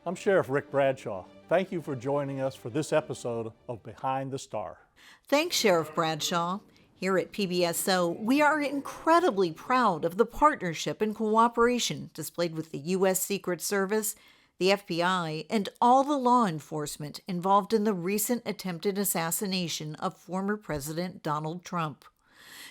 I'm Sheriff Rick Bradshaw. Thank you for joining us for this episode of Behind the Star. Thanks, Sheriff Bradshaw. Here at PBSO, we are incredibly proud of the partnership and cooperation displayed with the U.S. Secret Service, the FBI, and all the law enforcement involved in the recent attempted assassination of former President Donald Trump.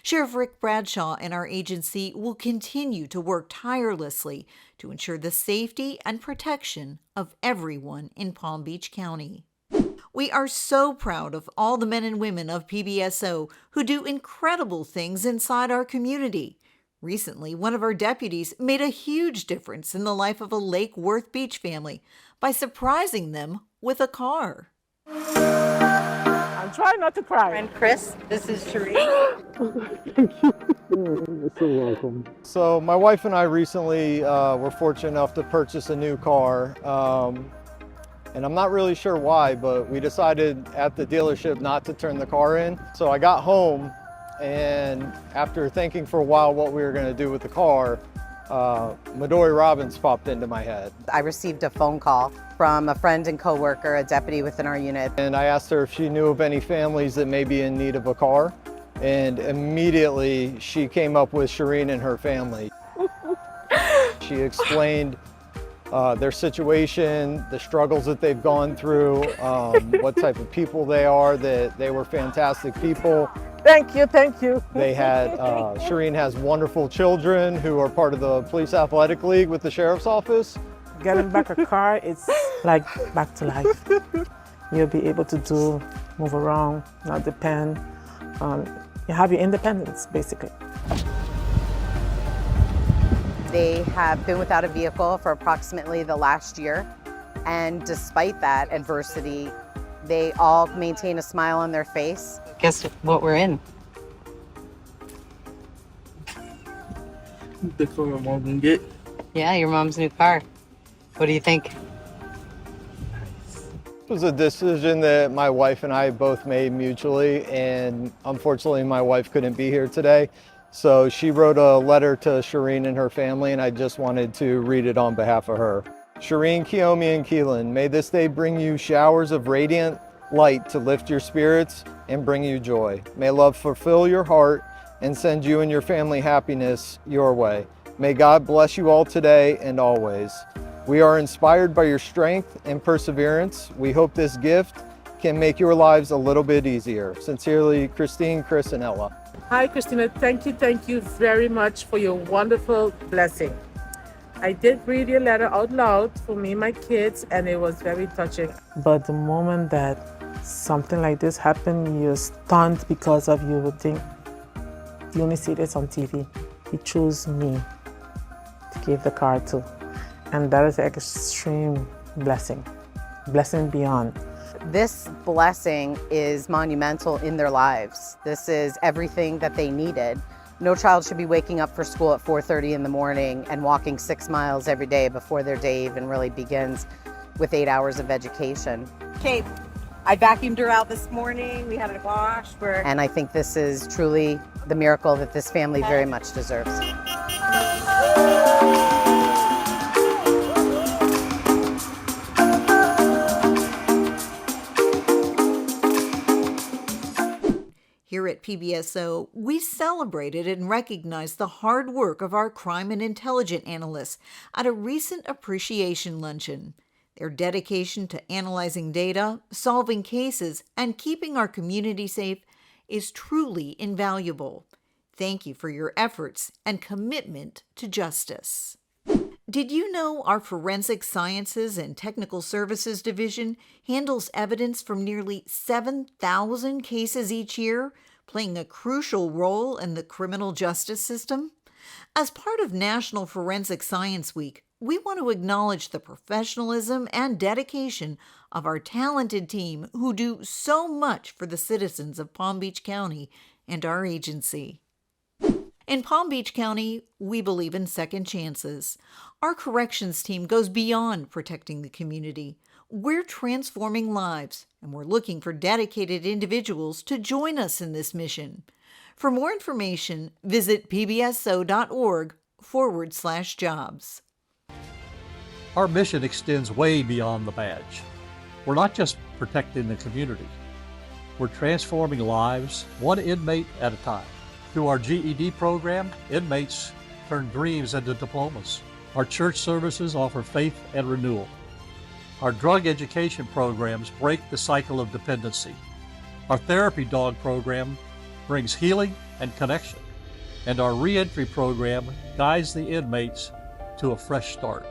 Sheriff Rick Bradshaw and our agency will continue to work tirelessly to ensure the safety and protection of everyone in Palm Beach County. We are so proud of all the men and women of PBSO who do incredible things inside our community. Recently, one of our deputies made a huge difference in the life of a Lake Worth Beach family by surprising them with a car. I'm trying not to cry. And Chris, this is Sheree. Thank you. You're so welcome. So my wife and I recently were fortunate enough to purchase a new car. And I'm not really sure why, but we decided at the dealership not to turn the car in. So I got home, and after thinking for a while what we were going to do with the car, Midori Robbins popped into my head. I received a phone call from a friend and coworker, a deputy within our unit. And I asked her if she knew of any families that may be in need of a car. And immediately she came up with Shireen and her family. She explained their situation, the struggles that they've gone through, what type of people they are, that they were fantastic people. Thank you, thank you. They had, Shireen has wonderful children who are part of the Police Athletic League with the Sheriff's Office. Getting back a car, it's like back to life. You'll be able to move around, not depend. You have your independence, basically. They have been without a vehicle for approximately the last year. And despite that adversity, they all maintain a smile on their face. Guess what we're in? The car my mom can get. Yeah, your mom's new car. What do you think? It was a decision that my wife and I both made mutually, and unfortunately my wife couldn't be here today. So she wrote a letter to Shireen and her family, and I just wanted to read it on behalf of her. Shireen, Kiyomi, and Keelan, may this day bring you showers of radiant light to lift your spirits and bring you joy. May love fulfill your heart and send you and your family happiness your way. May God bless you all today and always. We are inspired by your strength and perseverance. We hope this gift can make your lives a little bit easier. Sincerely, Christine, Chris, and Ella. Hi, Christina. Thank you very much for your wonderful blessing. I did read your letter out loud for me and my kids, and it was very touching. But the moment that something like this happened, you're stunned because of you would think, you only see this on TV. He chose me to give the car to. And that is an extreme blessing beyond. This blessing is monumental in their lives. This is everything that they needed. No child should be waking up for school at 4:30 in the morning and walking 6 miles every day before their day even really begins with 8 hours of education. Okay, I vacuumed her out this morning. We had a wash. And I think this is truly the miracle that this family very much deserves. Here at PBSO, we celebrated and recognized the hard work of our crime and intelligence analysts at a recent appreciation luncheon. Their dedication to analyzing data, solving cases, and keeping our community safe is truly invaluable. Thank you for your efforts and commitment to justice. Did you know our Forensic Sciences and Technical Services Division handles evidence from nearly 7,000 cases each year, playing a crucial role in the criminal justice system? As part of National Forensic Science Week, we want to acknowledge the professionalism and dedication of our talented team who do so much for the citizens of Palm Beach County and our agency. In Palm Beach County, we believe in second chances. Our corrections team goes beyond protecting the community. We're transforming lives, and we're looking for dedicated individuals to join us in this mission. For more information, visit pbso.org/jobs. Our mission extends way beyond the badge. We're not just protecting the community. We're transforming lives, one inmate at a time. Through our GED program, inmates turn dreams into diplomas. Our church services offer faith and renewal. Our drug education programs break the cycle of dependency. Our therapy dog program brings healing and connection. And our reentry program guides the inmates to a fresh start.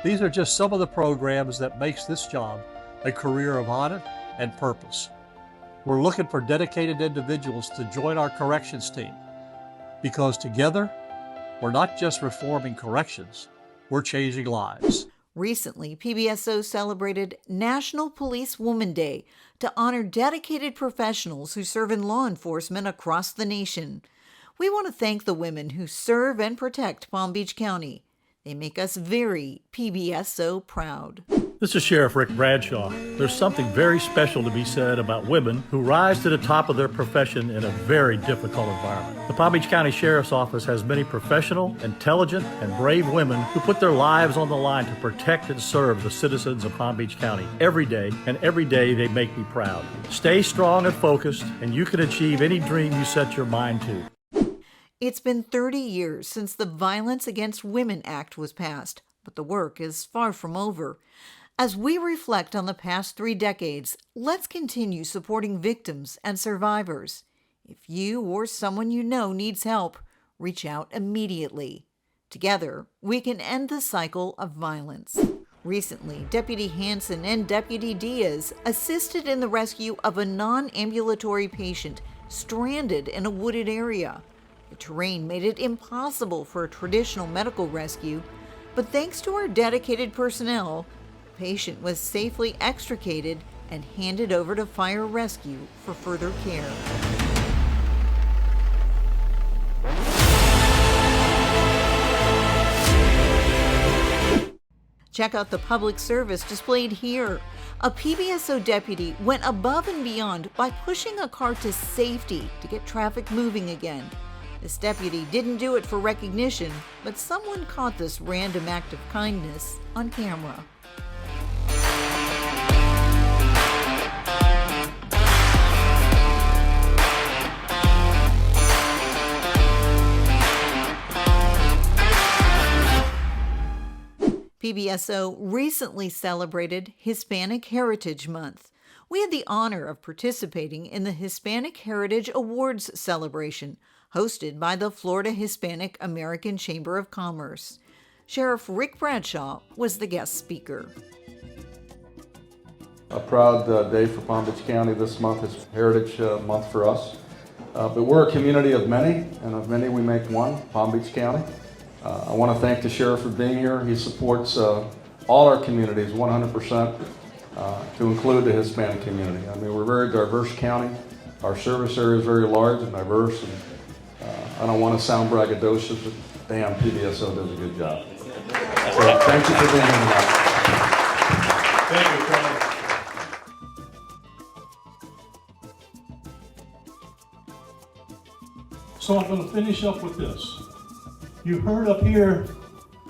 These are just some of the programs that makes this job a career of honor and purpose. We're looking for dedicated individuals to join our corrections team because together, we're not just reforming corrections, we're changing lives. Recently, PBSO celebrated National Police Woman Day to honor dedicated professionals who serve in law enforcement across the nation. We want to thank the women who serve and protect Palm Beach County. They make us very PBSO proud. This is Sheriff Rick Bradshaw. There's something very special to be said about women who rise to the top of their profession in a very difficult environment. The Palm Beach County Sheriff's Office has many professional, intelligent, and brave women who put their lives on the line to protect and serve the citizens of Palm Beach County every day, and every day they make me proud. Stay strong and focused, and you can achieve any dream you set your mind to. It's been 30 years since the Violence Against Women Act was passed, but the work is far from over. As we reflect on the past 3 decades, let's continue supporting victims and survivors. If you or someone you know needs help, reach out immediately. Together, we can end the cycle of violence. Recently, Deputy Hanson and Deputy Diaz assisted in the rescue of a non-ambulatory patient stranded in a wooded area. The terrain made it impossible for a traditional medical rescue, but thanks to our dedicated personnel, the patient was safely extricated and handed over to fire rescue for further care. Check out the public service displayed here. A PBSO deputy went above and beyond by pushing a car to safety to get traffic moving again. This deputy didn't do it for recognition, but someone caught this random act of kindness on camera. PBSO recently celebrated Hispanic Heritage Month. We had the honor of participating in the Hispanic Heritage Awards celebration, hosted by the Florida Hispanic American Chamber of Commerce. Sheriff Rick Bradshaw was the guest speaker. A proud day for Palm Beach County. This month is Heritage Month for us. But we're a community of many, and of many we make one, Palm Beach County. I want to thank the Sheriff for being here. He supports all our communities 100%, to include the Hispanic community. I mean, we're a very diverse county. Our service area is very large and diverse, and I don't want to sound braggadocious, but damn, PBSO does a good job. So thank you for being here tonight. Thank you, Charlie. So I'm going to finish up with this. You heard up here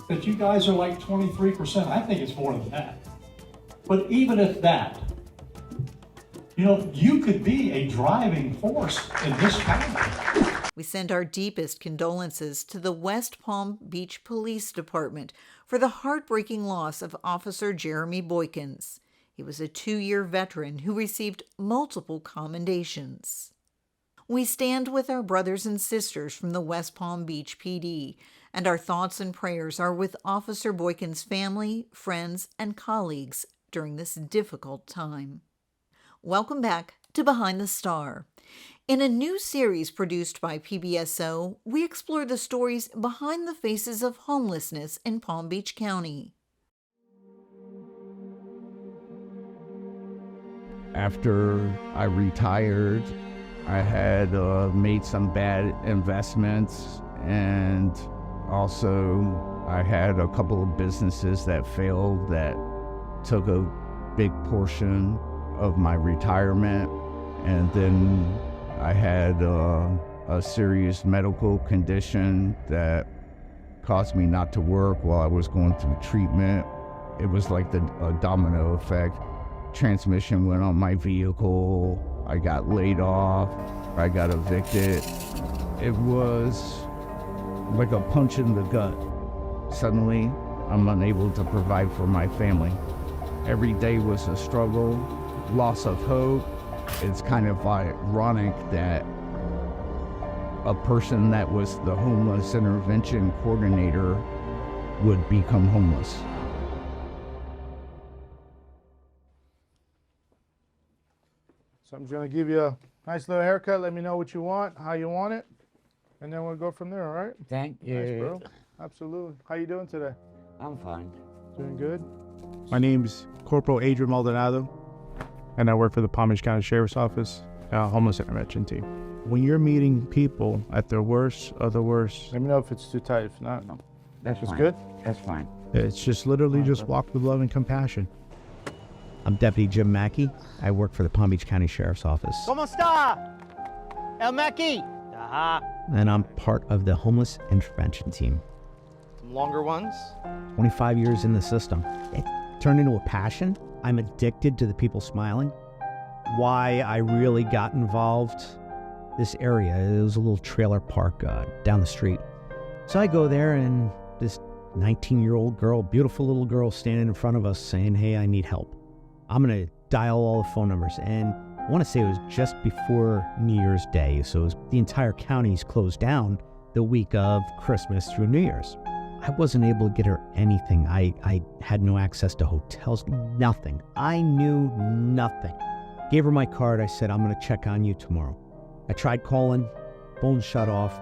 that you guys are like 23%. I think it's more than that. But even at that, you know, you could be a driving force in this county. We send our deepest condolences to the West Palm Beach Police Department for the heartbreaking loss of Officer Jeremy Boykins. He was a 2-year veteran who received multiple commendations. We stand with our brothers and sisters from the West Palm Beach PD, and our thoughts and prayers are with Officer Boykins' family, friends, and colleagues during this difficult time. Welcome back to Behind the Star. In a new series produced by PBSO, we explore the stories behind the faces of homelessness in Palm Beach County. After I retired, I had made some bad investments, and also I had a couple of businesses that failed that took a big portion of my retirement. And then I had a serious medical condition that caused me not to work while I was going through treatment. It was like a domino effect. Transmission went on my vehicle. I got laid off. I got evicted. It was like a punch in the gut. Suddenly, I'm unable to provide for my family. Every day was a struggle, loss of hope. It's kind of ironic that a person that was the homeless intervention coordinator would become homeless. So I'm just gonna give you a nice little haircut. Let me know what you want, how you want it, and then we'll go from there, all right? Thank you. Nice, bro. Absolutely. How you doing today? I'm fine. Doing good. My name's Corporal Adrian Maldonado, and I work for the Palm Beach County Sheriff's Office, homeless intervention team. When you're meeting people at their worst of the worst, let me know if it's too tight. If not, No, that's it's fine. good. That's fine. It's just literally just walk with love and compassion. I'm Deputy Jim Mackey. I work for the Palm Beach County Sheriff's Office. ¿Cómo está? El Mackey. And I'm part of the homeless intervention team. Some longer ones. 25 years in the system. It turned into a passion. I'm addicted to the people smiling. Why I really got involved, this area, it was a little trailer park down the street. So I go there and this 19-year-old girl, beautiful little girl standing in front of us saying, hey, I need help. I'm going to dial all the phone numbers. And I want to say it was just before New Year's Day. So it was, the entire county's closed down the week of Christmas through New Year's. I wasn't able to get her anything. I had no access to hotels, nothing. I knew nothing. Gave her my card. I said, I'm going to check on you tomorrow. I tried calling, phone shut off.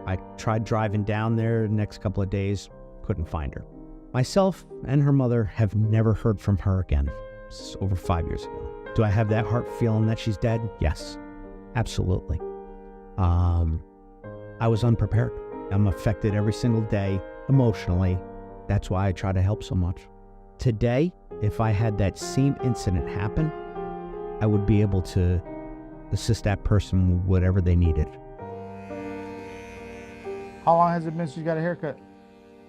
I tried driving down there the next couple of days, couldn't find her. Myself and her mother have never heard from her again. It's over 5 years ago. Do I have that heart feeling that she's dead? Yes, absolutely. I was unprepared. I'm affected every single day emotionally. That's why I try to help so much. Today, if I had that same incident happen, I would be able to assist that person with whatever they needed. How long has it been since you got a haircut?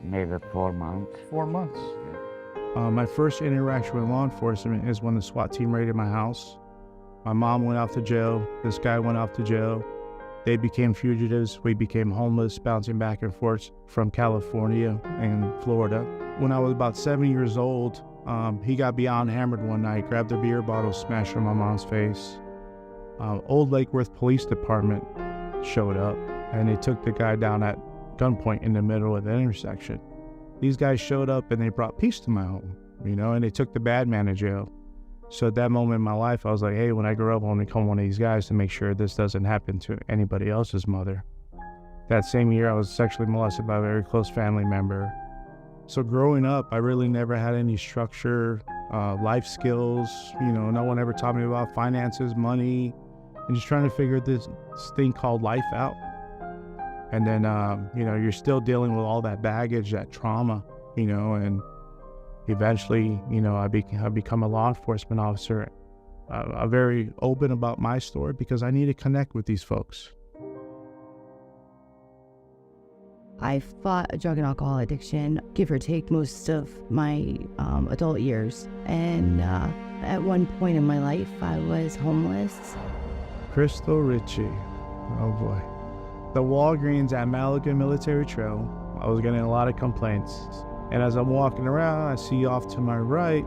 Maybe 4 months. 4 months. My first interaction with law enforcement is when the SWAT team raided my house. My mom went off to jail. This guy went off to jail. They became fugitives. We became homeless, bouncing back and forth from California and Florida. When I was about 7 years old, he got beyond hammered one night, grabbed a beer bottle, smashed it in my mom's face. Old Lake Worth Police Department showed up, and they took the guy down at gunpoint in the middle of the intersection. These guys showed up and they brought peace to my home, and they took the bad man to jail. So at that moment in my life, I was like, hey, when I grow up, I want to become one of these guys to make sure this doesn't happen to anybody else's mother. That same year, I was sexually molested by a very close family member. So growing up, I really never had any structure, life skills. No one ever taught me about finances, money, and just trying to figure this thing called life out. And then, you're still dealing with all that baggage, that trauma, and eventually, I become a law enforcement officer. I'm very open about my story because I need to connect with these folks. I fought a drug and alcohol addiction, give or take, most of my adult years. And at one point in my life, I was homeless. Crystal Ritchie. Oh boy. The Walgreens at Malaga Military Trail, I was getting a lot of complaints. And as I'm walking around, I see off to my right,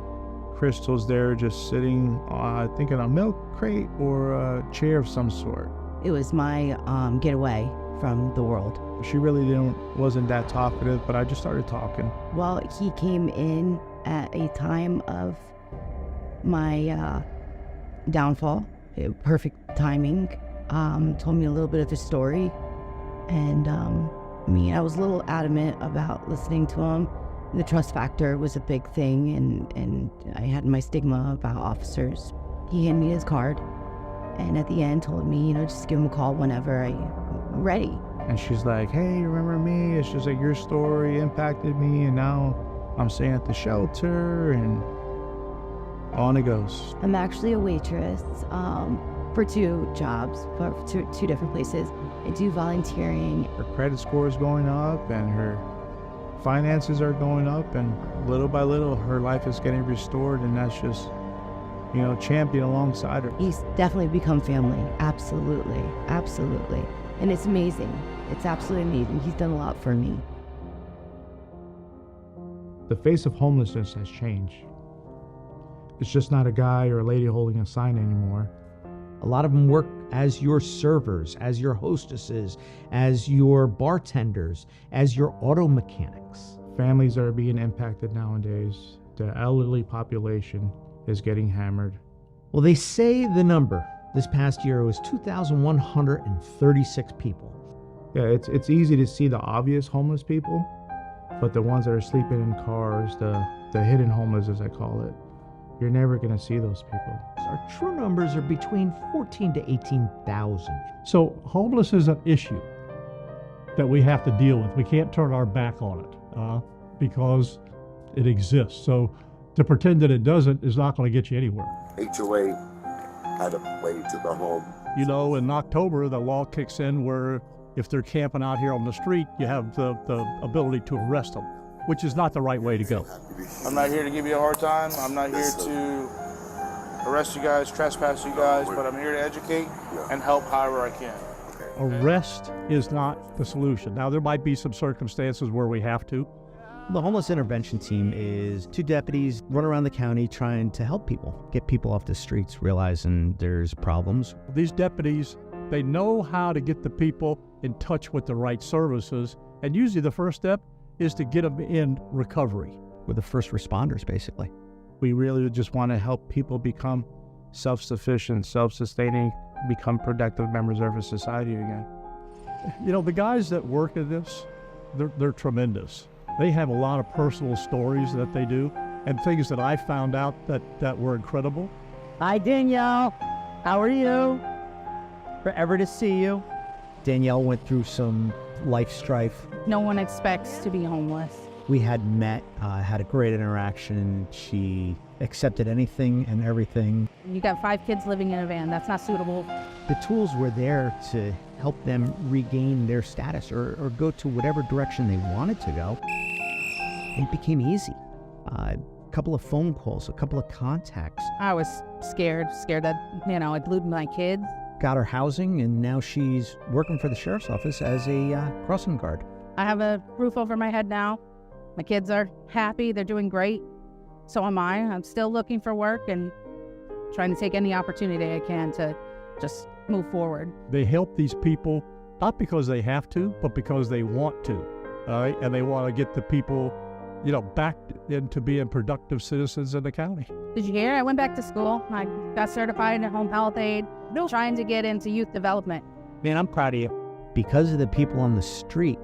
Crystal's there just sitting, I think in a milk crate or a chair of some sort. It was my getaway from the world. She really wasn't that talkative, but I just started talking. Well, he came in at a time of my downfall, perfect timing, told me a little bit of his story. And I was a little adamant about listening to him. The trust factor was a big thing, and I had my stigma about officers. He handed me his card, and at the end told me, just give him a call whenever I'm ready. And she's like, hey, remember me? It's just like your story impacted me, and now I'm staying at the shelter, and on it goes. I'm actually a waitress for 2 jobs, for two different places. I do volunteering. Her credit score is going up, and her finances are going up, and little by little her life is getting restored, and that's just, champion alongside her. He's definitely become family. Absolutely. Absolutely. And it's amazing. It's absolutely amazing. He's done a lot for me. The face of homelessness has changed. It's just not a guy or a lady holding a sign anymore. A lot of them work as your servers, as your hostesses, as your bartenders, as your auto mechanics. Families are being impacted nowadays. The elderly population is getting hammered. Well, they say the number this past year was 2,136 people. Yeah, it's easy to see the obvious homeless people, but the ones that are sleeping in cars, the hidden homeless as I call it, you're never going to see those people. Our true numbers are between 14 to 18,000. So homeless is an issue that we have to deal with. We can't turn our back on it because it exists. So to pretend that it doesn't is not going to get you anywhere. HOA had a way to the home. In October, the law kicks in where if they're camping out here on the street, you have the ability to arrest them, which is not the right way to go. I'm not here to give you a hard time. I'm not here to arrest you guys, trespass you guys, but I'm here to educate and help however I can. Arrest is not the solution. Now, there might be some circumstances where we have to. The homeless intervention team is 2 deputies run around the county trying to help people, get people off the streets, realizing there's problems. These deputies, they know how to get the people in touch with the right services, and usually the first step is to get them in recovery. We're the first responders, basically. We really just want to help people become self-sufficient, self-sustaining, become productive members of our society again. The guys that work in this, they're tremendous. They have a lot of personal stories that they do and things that I found out that were incredible. Hi, Danielle. How are you? Forever to see you. Danielle went through some life strife. No one expects to be homeless. We had met, had a great interaction. She accepted anything and everything. You got 5 kids living in a van. That's not suitable. The tools were there to help them regain their status or go to whatever direction they wanted to go. It became easy. A couple of phone calls, a couple of contacts. I was scared that, I'd lose my kids. Got her housing, and now she's working for the sheriff's office as a crossing guard. I have a roof over my head now. My kids are happy. They're doing great. So am I. I'm still looking for work and trying to take any opportunity I can to just move forward. They help these people, not because they have to, but because they want to. All right? And they want to get the people, back into being productive citizens in the county. Did you hear? I went back to school. I got certified in home health aide, trying to get into youth development. Man, I'm proud of you. Because of the people on the street,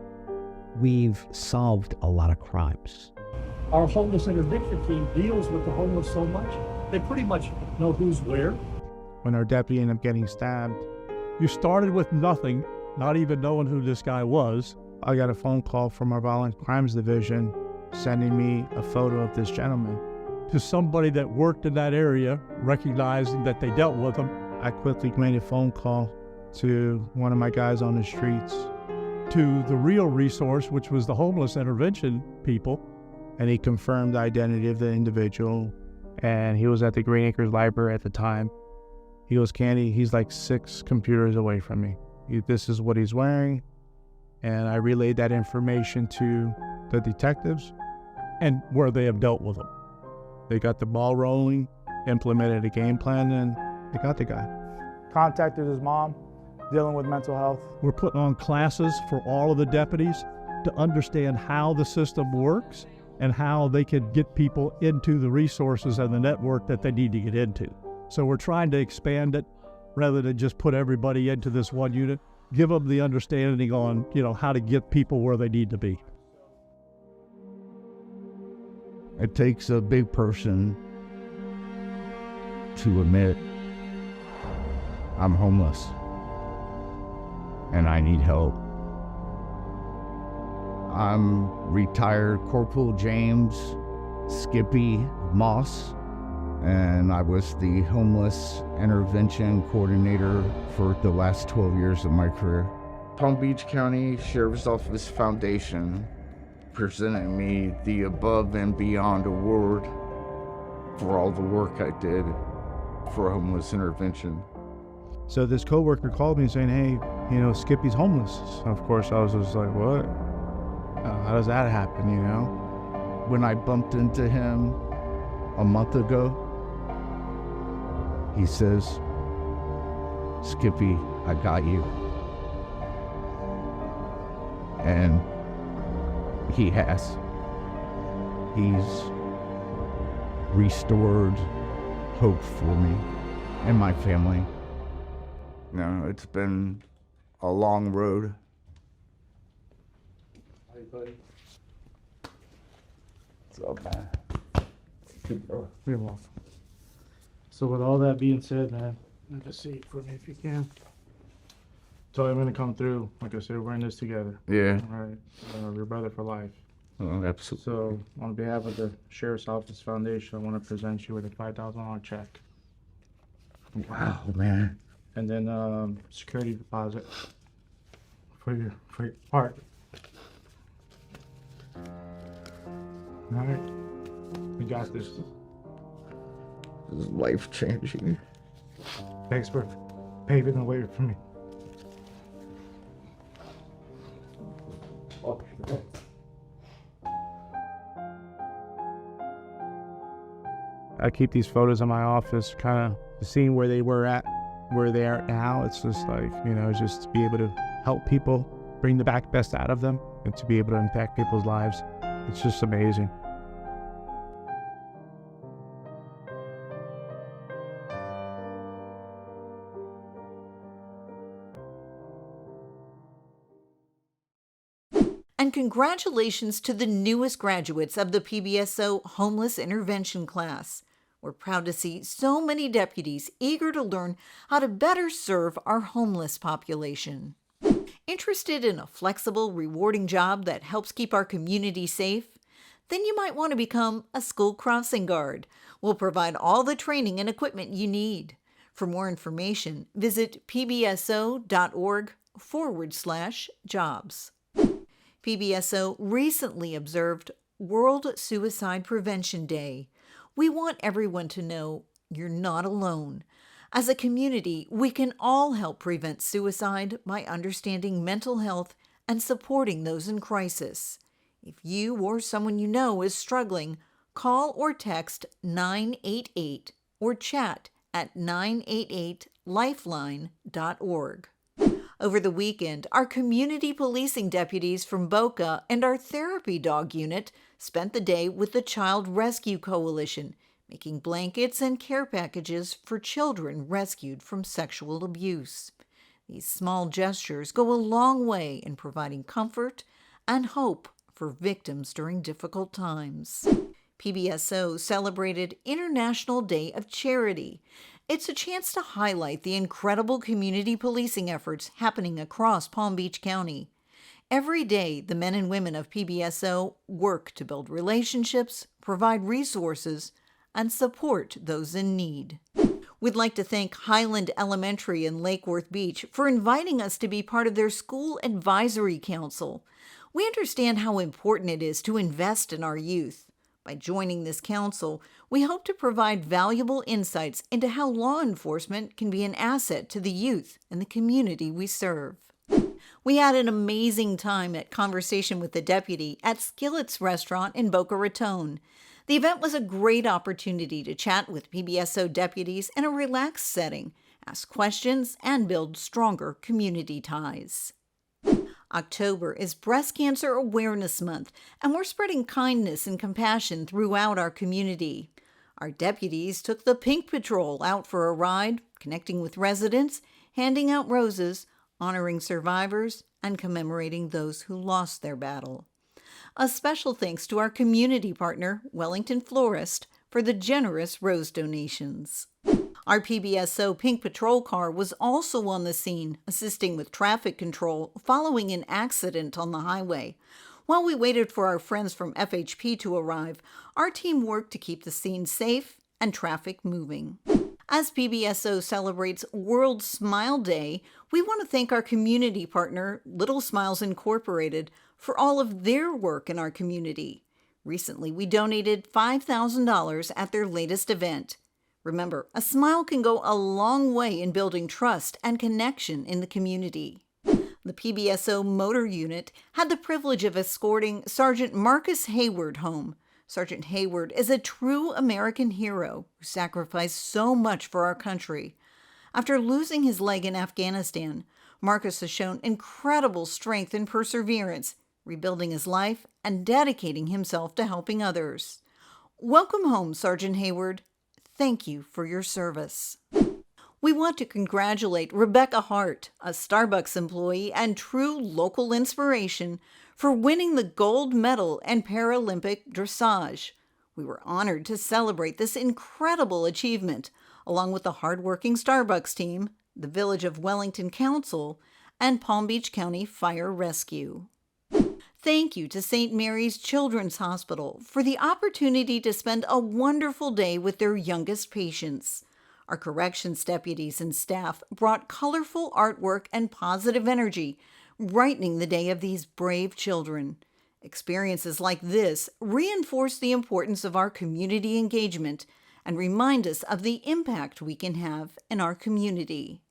we've solved a lot of crimes. Our homeless intervention team deals with the homeless so much, they pretty much know who's where. When our deputy ended up getting stabbed, you started with nothing, not even knowing who this guy was. I got a phone call from our violent crimes division sending me a photo of this gentleman. To somebody that worked in that area, recognizing that they dealt with him. I quickly made a phone call to one of my guys on the streets. To the real resource, which was the homeless intervention people. And he confirmed the identity of the individual. And he was at the Green Acres Library at the time. He goes, Candy, he's like 6 computers away from me. This is what he's wearing. And I relayed that information to the detectives. And where they have dealt with him. They got the ball rolling, implemented a game plan, and they got the guy. Contacted his mom, dealing with mental health. We're putting on classes for all of the deputies to understand how the system works and how they can get people into the resources and the network that they need to get into. So we're trying to expand it rather than just put everybody into this one unit, give them the understanding on, how to get people where they need to be. It takes a big person to admit I'm homeless and I need help. I'm retired Corporal James Skippy Moss, and I was the homeless intervention coordinator for the last 12 years of my career. Palm Beach County Sheriff's Office Foundation presented me the Above and Beyond Award for all the work I did for homeless intervention. So this coworker called me saying, hey, you know, Skippy's homeless. Of course, I was just like, what? How does that happen, you know? When I bumped into him a month ago, he says, Skippy, I got you. And he has. He's restored hope for me and my family. You know, it's been a long road. Hi, buddy. What's up, man? You're welcome. So with all that being said, man, have a seat for me if you can. So I'm gonna come through. Like I said, we're in this together. Yeah. All right. Your brother for life. Oh, absolutely. So on behalf of the Sheriff's Office Foundation, I want to present you with a $5,000 check. Wow, man. And then security deposit for your part. All right. We got this. This is life-changing. Thanks for paving the way for me. I keep these photos in my office, kind of seeing where they were at, where they are now. It's just like, you know, just to be able to help people, bring the best out of them, and to be able to impact people's lives. It's just amazing. And congratulations to the newest graduates of the PBSO Homeless Intervention class. We're proud to see so many deputies eager to learn how to better serve our homeless population. Interested in a flexible, rewarding job that helps keep our community safe? Then you might want to become a school crossing guard. We'll provide all the training and equipment you need. For more information, visit pbso.org/jobs. PBSO recently observed World Suicide Prevention Day. We want everyone to know you're not alone. As a community, we can all help prevent suicide by understanding mental health and supporting those in crisis. If you or someone you know is struggling, call or text 988 or chat at 988lifeline.org. Over the weekend, our community policing deputies from Boca and our therapy dog unit spent the day with the Child Rescue Coalition, making blankets and care packages for children rescued from sexual abuse. These small gestures go a long way in providing comfort and hope for victims during difficult times. PBSO celebrated International Day of Charity. It's a chance to highlight the incredible community policing efforts happening across Palm Beach County. Every day, the men and women of PBSO work to build relationships, provide resources, and support those in need. We'd like to thank Highland Elementary in Lake Worth Beach for inviting us to be part of their School Advisory Council. We understand how important it is to invest in our youth. By joining this council, we hope to provide valuable insights into how law enforcement can be an asset to the youth and the community we serve. We had an amazing time at Conversation with the Deputy at Skillet's Restaurant in Boca Raton. The event was a great opportunity to chat with PBSO deputies in a relaxed setting, ask questions, and build stronger community ties. October is Breast Cancer Awareness Month, and we're spreading kindness and compassion throughout our community. Our deputies took the Pink Patrol out for a ride, connecting with residents, handing out roses, honoring survivors, and commemorating those who lost their battle. A special thanks to our community partner, Wellington Florist, for the generous rose donations. Our PBSO Pink Patrol car was also on the scene, assisting with traffic control following an accident on the highway. While we waited for our friends from FHP to arrive, our team worked to keep the scene safe and traffic moving. As PBSO celebrates World Smile Day, we want to thank our community partner, Little Smiles Incorporated, for all of their work in our community. Recently, we donated $5,000 at their latest event. Remember, a smile can go a long way in building trust and connection in the community. The PBSO Motor Unit had the privilege of escorting Sergeant Marcus Hayward home. Sergeant Hayward is a true American hero who sacrificed so much for our country. After losing his leg in Afghanistan, Marcus has shown incredible strength and perseverance, rebuilding his life and dedicating himself to helping others. Welcome home, Sergeant Hayward. Thank you for your service. We want to congratulate Rebecca Hart, a Starbucks employee and true local inspiration, for winning the gold medal in Paralympic dressage. We were honored to celebrate this incredible achievement, along with the hardworking Starbucks team, the Village of Wellington Council, and Palm Beach County Fire Rescue. Thank you to St. Mary's Children's Hospital for the opportunity to spend a wonderful day with their youngest patients. Our corrections deputies and staff brought colorful artwork and positive energy, brightening the day of these brave children. Experiences like this reinforce the importance of our community engagement and remind us of the impact we can have in our community.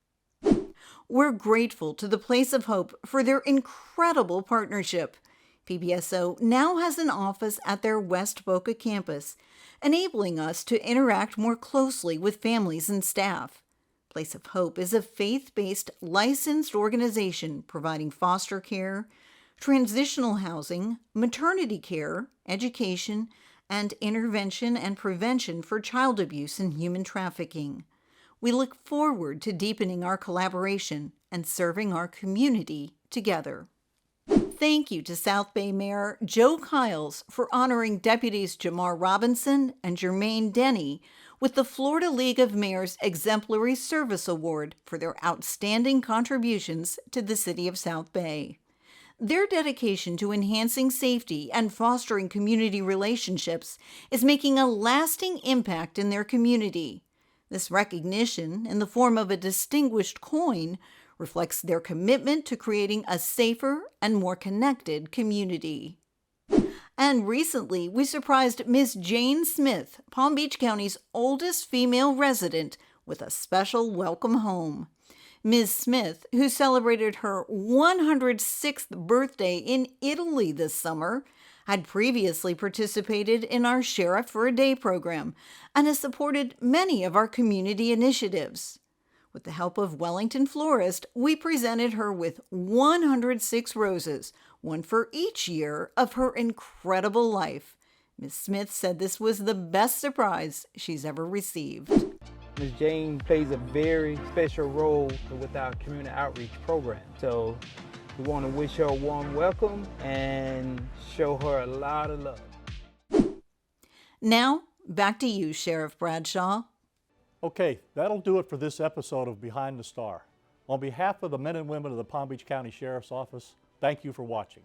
We're grateful to the Place of Hope for their incredible partnership. PBSO now has an office at their West Boca campus, enabling us to interact more closely with families and staff. Place of Hope is a faith-based licensed organization providing foster care, transitional housing, maternity care, education, and intervention and prevention for child abuse and human trafficking. We look forward to deepening our collaboration and serving our community together. Thank you to South Bay Mayor Joe Kiles for honoring Deputies Jamar Robinson and Jermaine Denny with the Florida League of Mayors Exemplary Service Award for their outstanding contributions to the city of South Bay. Their dedication to enhancing safety and fostering community relationships is making a lasting impact in their community. This recognition, in the form of a distinguished coin, reflects their commitment to creating a safer and more connected community. And recently, we surprised Miss Jane Smith, Palm Beach County's oldest female resident, with a special welcome home. Ms. Smith, who celebrated her 106th birthday in Italy this summer, had previously participated in our Sheriff for a Day program and has supported many of our community initiatives. With the help of Wellington Florist, we presented her with 106 roses, one for each year of her incredible life. Ms. Smith said this was the best surprise she's ever received. Ms. Jane plays a very special role with our community outreach program. So we want to wish her a warm welcome and show her a lot of love. Now, back to you, Sheriff Bradshaw. Okay, that'll do it for this episode of Behind the Star. On behalf of the men and women of the Palm Beach County Sheriff's Office, thank you for watching.